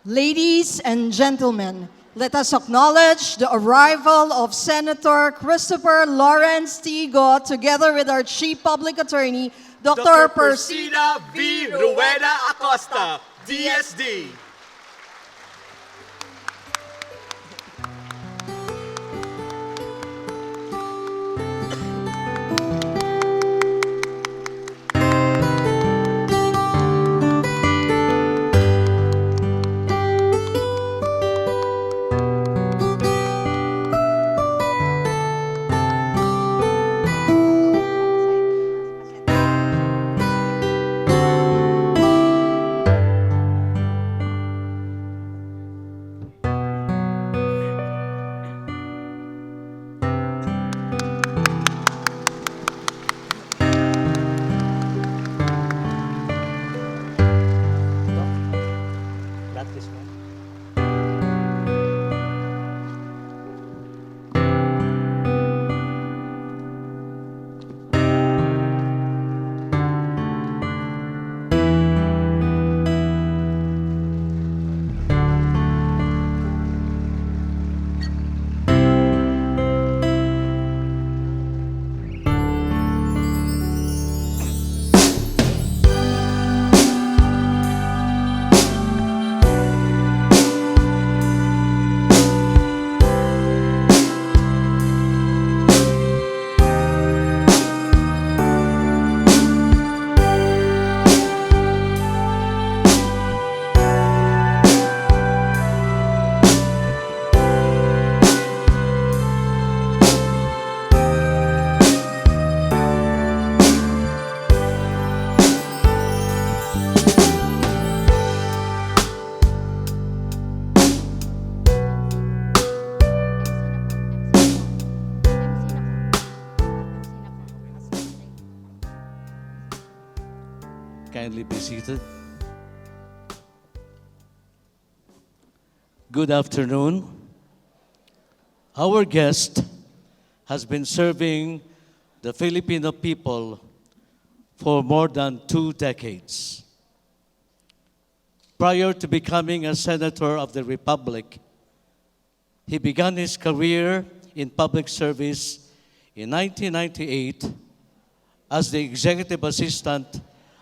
Ladies and gentlemen, let us acknowledge the arrival of Senator Christopher Lawrence Tigo together with our Chief Public Attorney, Dr. Percy. Persida V. Rueda Acosta, DSD. Kindly be seated. Good afternoon. Our guest has been serving the Filipino people for more than 2 decades. Prior to becoming a senator of the Republic, he began his career in public service in 1998 as the executive assistant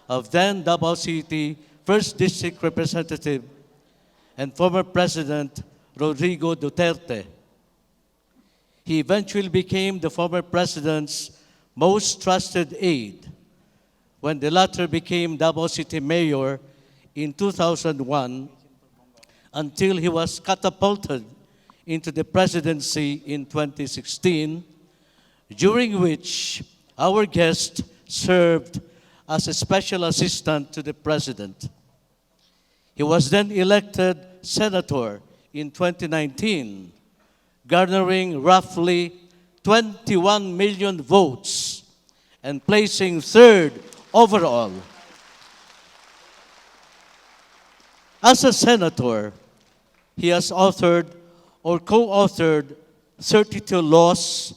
of then Davao City 1st District Representative and former President Rodrigo Duterte. He eventually became the former President's most trusted aide when the latter became Davao City Mayor in 2001 until he was catapulted into the presidency in 2016, during which our guest served as a special assistant to the President. He was then elected senator in 2019, garnering roughly 21 million votes and placing 3rd overall. As a senator, he has authored or co-authored 32 laws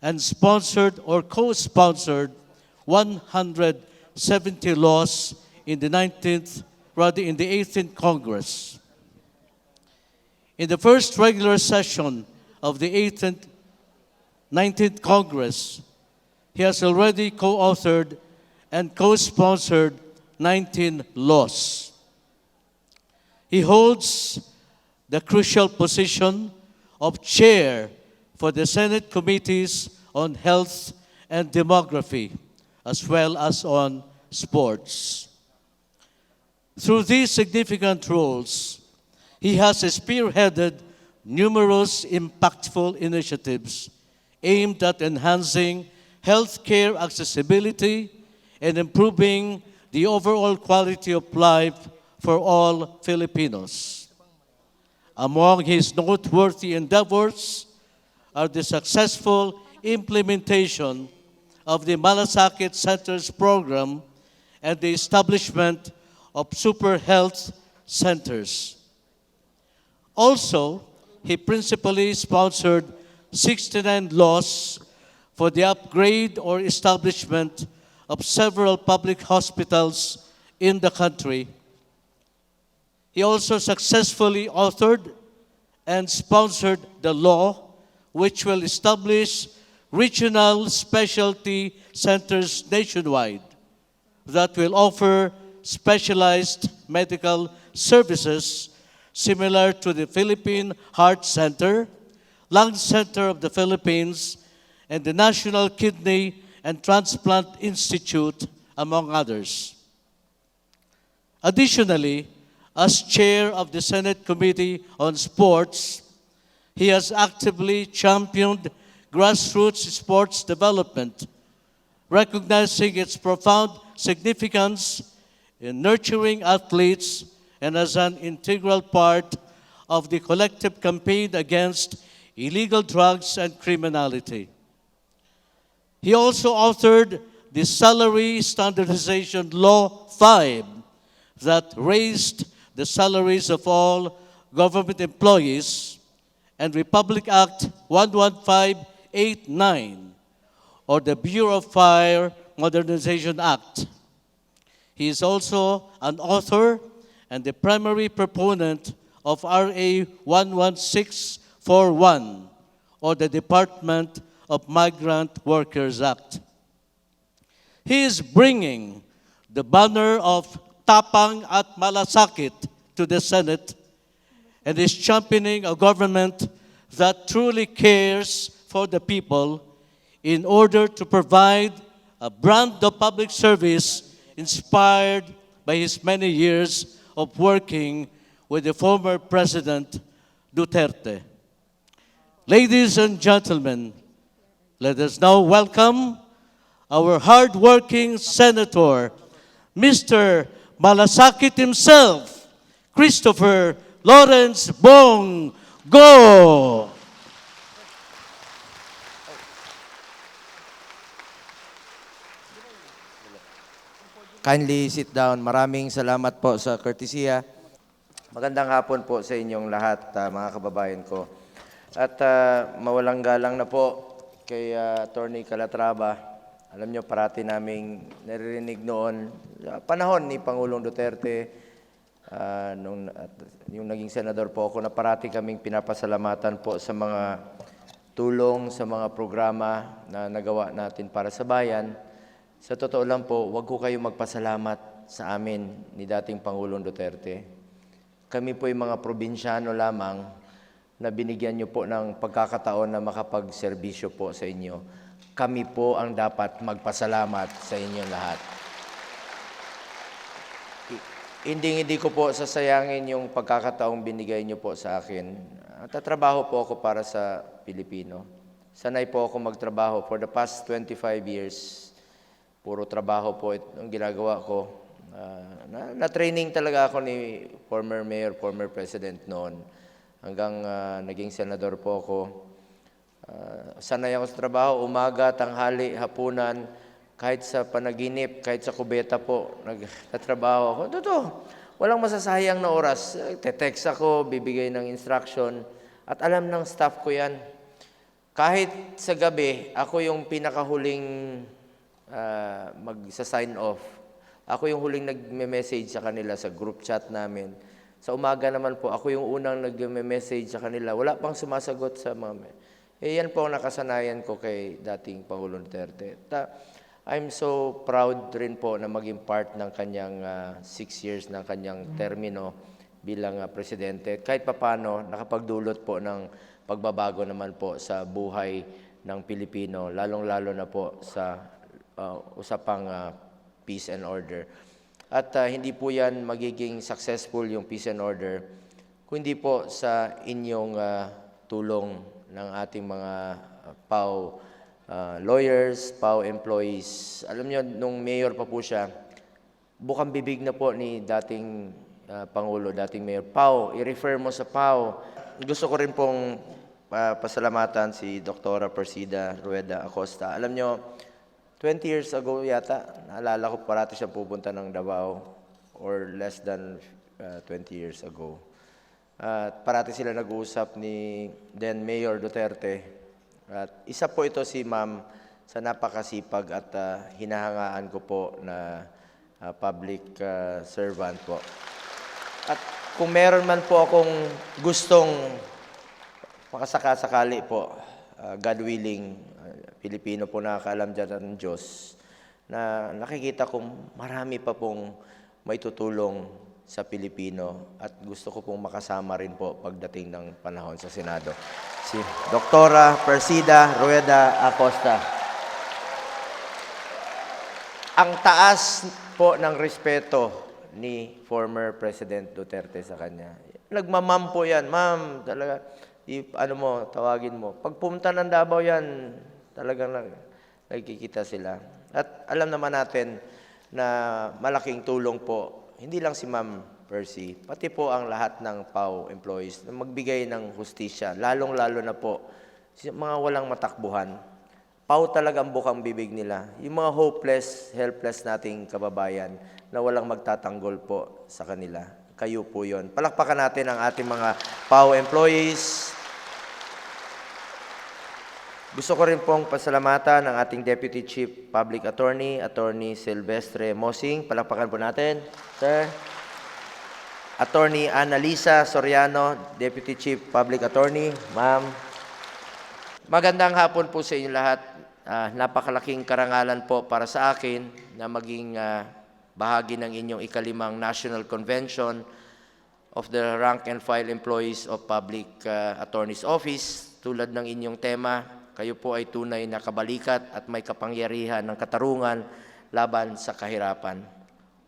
and sponsored or co-sponsored 170 laws in the 18th Congress. In the first regular session of the 19th Congress, he has already co-authored and co-sponsored 19 laws. He holds the crucial position of chair for the Senate Committees on Health and Demography, as well as on sports. Through these significant roles, he has spearheaded numerous impactful initiatives aimed at enhancing healthcare accessibility and improving the overall quality of life for all Filipinos. Among his noteworthy endeavors are the successful implementation of the Malasakit Centers program and the establishment of super health centers. Also, he principally sponsored 69 laws for the upgrade or establishment of several public hospitals in the country. He also successfully authored and sponsored the law which will establish regional specialty centers nationwide that will offer specialized medical services similar to the Philippine Heart Center, Lung Center of the Philippines, and the National Kidney and Transplant Institute, among others. Additionally, as chair of the Senate Committee on Sports, he has actively championed grassroots sports development, recognizing its profound significance in nurturing athletes and as an integral part of the collective campaign against illegal drugs and criminality. He also authored the Salary Standardization Law 5 that raised the salaries of all government employees, and Republic Act 11589, or the Bureau of Fire Modernization Act. He is also an author and the primary proponent of RA 11641, or the Department of Migrant Workers Act. He is bringing the banner of Tapang at Malasakit to the Senate and is championing a government that truly cares for the people in order to provide a brand of public service inspired by his many years of working with the former President Duterte. Ladies and gentlemen, let us now welcome our hardworking Senator, Mr. Malasakit himself, Christopher Lawrence Bong Go. Kindly sit down. Maraming salamat po sa courtesya. Magandang hapon po sa inyong lahat, mga kababayan ko. At mawalang galang na po kay Attorney Calatrava. Alam nyo, parati naming naririnig noon, panahon ni Pangulong Duterte, yung naging senador po ako, na parati kaming pinapasalamatan po sa mga tulong, sa mga programa na nagawa natin para sa bayan. Sa totoo lang po, wag ko kayong magpasalamat sa amin ni dating Pangulong Duterte. Kami po yung mga probinsyano lamang na binigyan nyo po ng pagkakataon na makapagserbisyo po sa inyo. Kami po ang dapat magpasalamat sa inyong lahat. Hindi ko po sasayangin yung pagkakataong binigay nyo po sa akin. Tatrabaho po ako para sa Pilipino. Sanay po ako magtrabaho. For the past 25 years, puro trabaho po ang ginagawa ko. Na-training talaga ako ni former mayor, former president noon. Hanggang naging senador po ako. Sanay ako sa trabaho, umaga, tanghali, hapunan, kahit sa panaginip, kahit sa kubeta po, nagtatrabaho ako. Totoo, walang masasayang na oras. Te-text ako, bibigay ng instruction, at alam ng staff ko yan. Kahit sa gabi, ako yung pinakahuling magsa-sign off. Ako yung huling nagme-message sa kanila sa group chat namin. Sa umaga naman po, ako yung unang nagme-message sa kanila. Wala pang sumasagot sa mga... yan po ang nakasanayan ko kay dating Pangulong Duterte. I'm so proud rin po na maging part ng kanyang 6 years ng kanyang termino bilang presidente. Kahit papano, nakapagdulot po ng pagbabago naman po sa buhay ng Pilipino, lalong-lalo na po sa usapang peace and order. At hindi po yan magiging successful yung peace and order, kundi po sa inyong tulong ng ating mga PAO lawyers, PAO employees. Alam nyo, nung mayor pa po siya, bukang bibig na po ni dating Pangulo, dating Mayor, PAO, i-refer mo sa PAO. Gusto ko rin pong pasalamatan si Dr. Persida Rueda Acosta. Alam nyo, 20 years ago yata, naalala ko parati siya pupunta ng Davao, or less than 20 years ago. Parati sila nag-uusap ni then Mayor Duterte. At isa po ito si Ma'am sa napakasipag at hinahangaan ko po na public servant po. At kung meron man po akong gustong makasakasakali po, God willing, Pilipino po nakakaalam dyan ng Diyos, na nakikita kong marami pa pong may tutulong sa Pilipino at gusto ko pong makasama rin po pagdating ng panahon sa Senado. Si Doktora Persida Rueda Acosta. Ang taas po ng respeto ni former President Duterte sa kanya. Nagmamam po yan. Ma'am, talaga, ano mo, tawagin mo. Pag pumunta ng Davao yan, talagang nagkikita sila. At alam naman natin na malaking tulong po, hindi lang si Ma'am Percy, pati po ang lahat ng PAO employees na magbigay ng hustisya, lalong-lalo na po mga walang matakbuhan. PAO talaga ang bukang bibig nila. Yung mga hopeless, helpless nating kababayan na walang magtatanggol po sa kanila. Kayo po yon. Palakpakan natin ang ating mga PAO employees. Gusto ko rin pong pasalamatan ang ating Deputy Chief Public Attorney, Attorney Silvestre Mosing. Palakpakan po natin, sir. Attorney Annalisa Soriano, Deputy Chief Public Attorney. Ma'am. Magandang hapon po sa inyo lahat. Napakalaking karangalan po para sa akin na maging bahagi ng inyong ikalimang National Convention of the Rank and File Employees of Public Attorney's Office. Tulad ng inyong tema, kayo po ay tunay na kabalikat at may kapangyarihan ng katarungan laban sa kahirapan.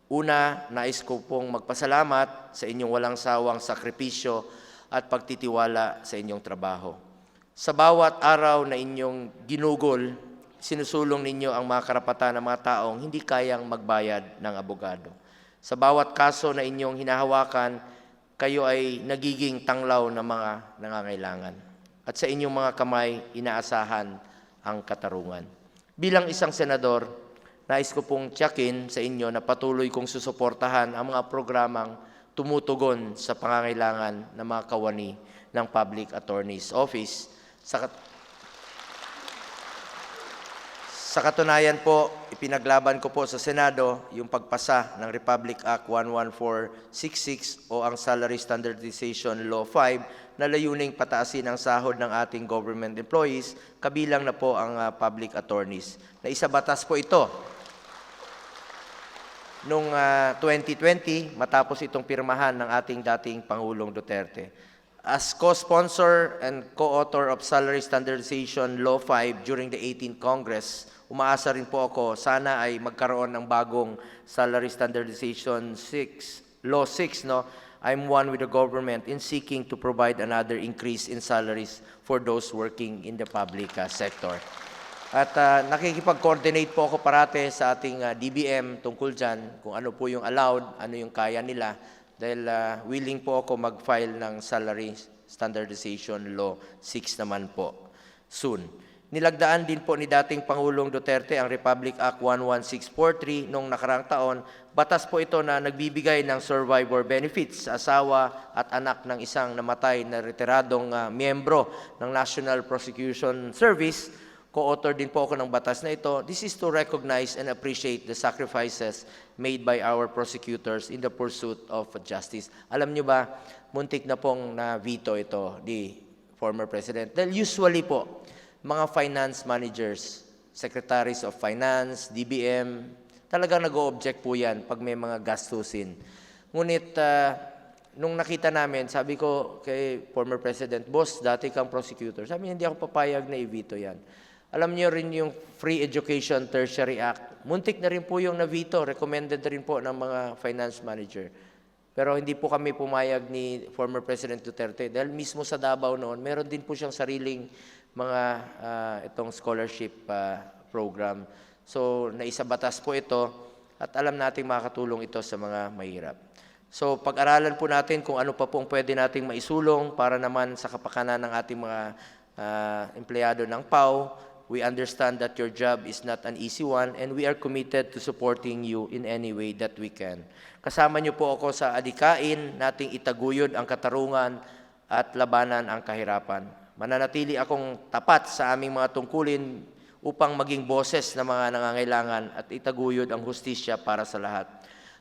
Una, nais ko pong magpasalamat sa inyong walang sawang sakripisyo at pagtitiwala sa inyong trabaho. Sa bawat araw na inyong ginugol, sinusulong ninyo ang mga karapatan ng mga taong hindi kayang magbayad ng abogado. Sa bawat kaso na inyong hinahawakan, kayo ay nagiging tanglaw ng mga nangangailangan. At sa inyong mga kamay, inaasahan ang katarungan. Bilang isang senador, nais ko pong tiyakin sa inyo na patuloy kong susuportahan ang mga programang tumutugon sa pangangailangan ng mga kawani ng Public Attorney's Office. Sa katunayan po, ipinaglaban ko po sa Senado yung pagpasa ng Republic Act 11466 o ang Salary Standardization Law 5 na layuning pataasin ang sahod ng ating government employees, kabilang na po ang public attorneys. Naisabatas po ito noong 2020 matapos itong pirmahan ng ating dating Pangulong Duterte. As co-sponsor and co-author of Salary Standardization Law 5 during the 18th Congress, umaasa rin po ako sana ay magkaroon ng bagong Salary Standardization Law 6. No? I'm one with the government in seeking to provide another increase in salaries for those working in the public sector. At nakikipag-coordinate po ako parate sa ating DBM tungkol dyan, kung ano po yung allowed, ano yung kaya nila, dahil willing po ako mag-file ng Salary Standardization Law 6 naman po soon. Nilagdaan din po ni dating Pangulong Duterte ang Republic Act 11643 noong nakaraang taon. Batas po ito na nagbibigay ng survivor benefits sa asawa at anak ng isang namatay na retiradong miyembro ng National Prosecution Service. Co-author din po ako ng batas na ito. This is to recognize and appreciate the sacrifices made by our prosecutors in the pursuit of justice. Alam nyo ba, muntik na pong na-veto ito ni former President. Dahil usually po, mga finance managers, secretaries of finance, DBM, talagang nag-o-object po yan pag may mga gastusin. Ngunit, nung nakita namin, sabi ko kay former President, Boss, dati kang prosecutor. Sabi niya, hindi ako papayag na i-veto yan. Alam niyo rin yung Free Education Tertiary Act. Muntik na rin po yung na-veto. Recommended rin po ng mga finance manager. Pero hindi po kami pumayag ni former President Duterte dahil mismo sa Davao noon, meron din po siyang sariling mga itong scholarship program. So, naisabatas po ito at alam nating makakatulong ito sa mga mahirap. So, pag-aralan po natin kung ano pa pong pwede nating maisulong para naman sa kapakanan ng ating mga empleyado ng PAO. We understand that your job is not an easy one and we are committed to supporting you in any way that we can. Kasama niyo po ako sa adikain nating itaguyod ang katarungan at labanan ang kahirapan. Mananatili akong tapat sa aming mga tungkulin upang maging boses ng mga nangangailangan at itaguyod ang hustisya para sa lahat.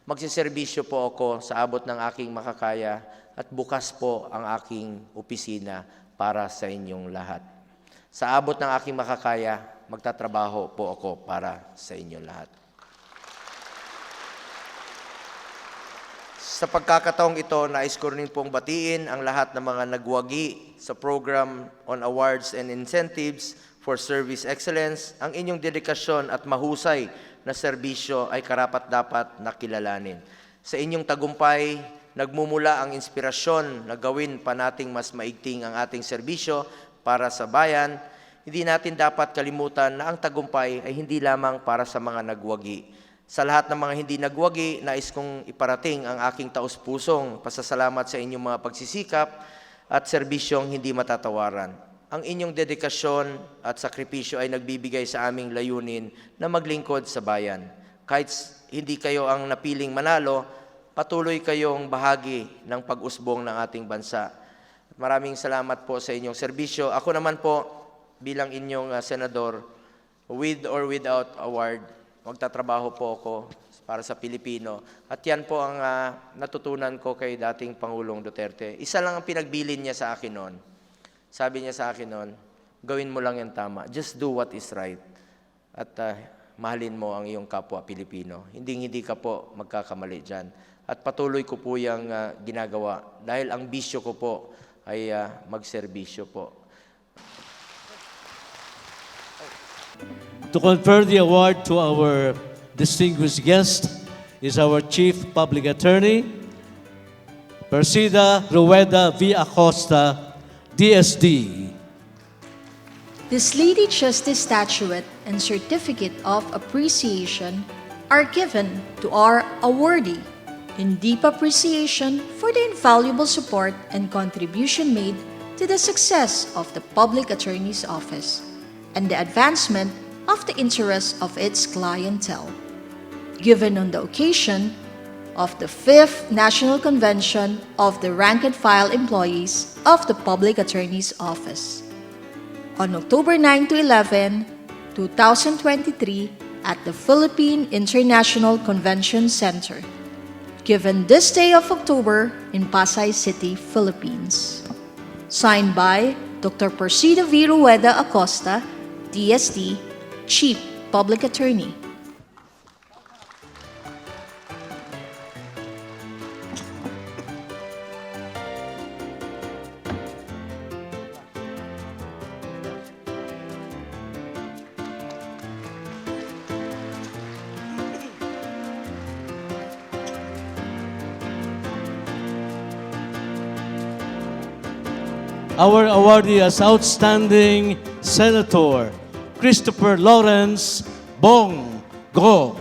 Magsiservisyo po ako sa abot ng aking makakaya at bukas po ang aking opisina para sa inyong lahat. Sa abot ng aking makakaya, magtatrabaho po ako para sa inyong lahat. Sa pagkakataong ito, nais ko rin pong batiin ang lahat ng mga nagwagi sa Program on Awards and Incentives for Service Excellence. Ang inyong dedikasyon at mahusay na serbisyo ay karapat-dapat na kilalanin. Sa inyong tagumpay, nagmumula ang inspirasyon na gawin pa nating mas maigting ang ating serbisyo para sa bayan. Hindi natin dapat kalimutan na ang tagumpay ay hindi lamang para sa mga nagwagi. Sa lahat ng mga hindi nagwagi, nais kong iparating ang aking taus-pusong pasasalamat sa inyong mga pagsisikap at serbisyong hindi matatawaran. Ang inyong dedikasyon at sakripisyo ay nagbibigay sa aming layunin na maglingkod sa bayan. Kahit hindi kayo ang napiling manalo, patuloy kayong bahagi ng pag-usbong ng ating bansa. Maraming salamat po sa inyong serbisyo. Ako naman po, bilang inyong senador, with or without award, magtatrabaho po ako para sa Pilipino. At yan po ang natutunan ko kay dating Pangulong Duterte. Isa lang ang pinagbilin niya sa akin noon. Sabi niya sa akin noon, gawin mo lang yung tama. Just do what is right. At mahalin mo ang iyong kapwa Pilipino. Hindi ka po magkakamali dyan. At patuloy ko po yung ginagawa. Dahil ang bisyo ko po ay magserbisyo po. To confer the award to our distinguished guest is our Chief Public Attorney, Persida Rueda V. Acosta, DSD. This Lady Justice Statuette and Certificate of Appreciation are given to our awardee in deep appreciation for the invaluable support and contribution made to the success of the Public Attorney's Office and the advancement of the interests of its clientele. Given on the occasion of the 5th National Convention of the Rank and File Employees of the Public Attorney's Office on October 9 to 11, 2023 at the Philippine International Convention Center, given this day of October in Pasay City, Philippines. Signed by Dr. Persida V. Rueda Acosta, DSD, Chief Public Attorney. Our awardee as Outstanding Senator, Christopher Lawrence Bong Go.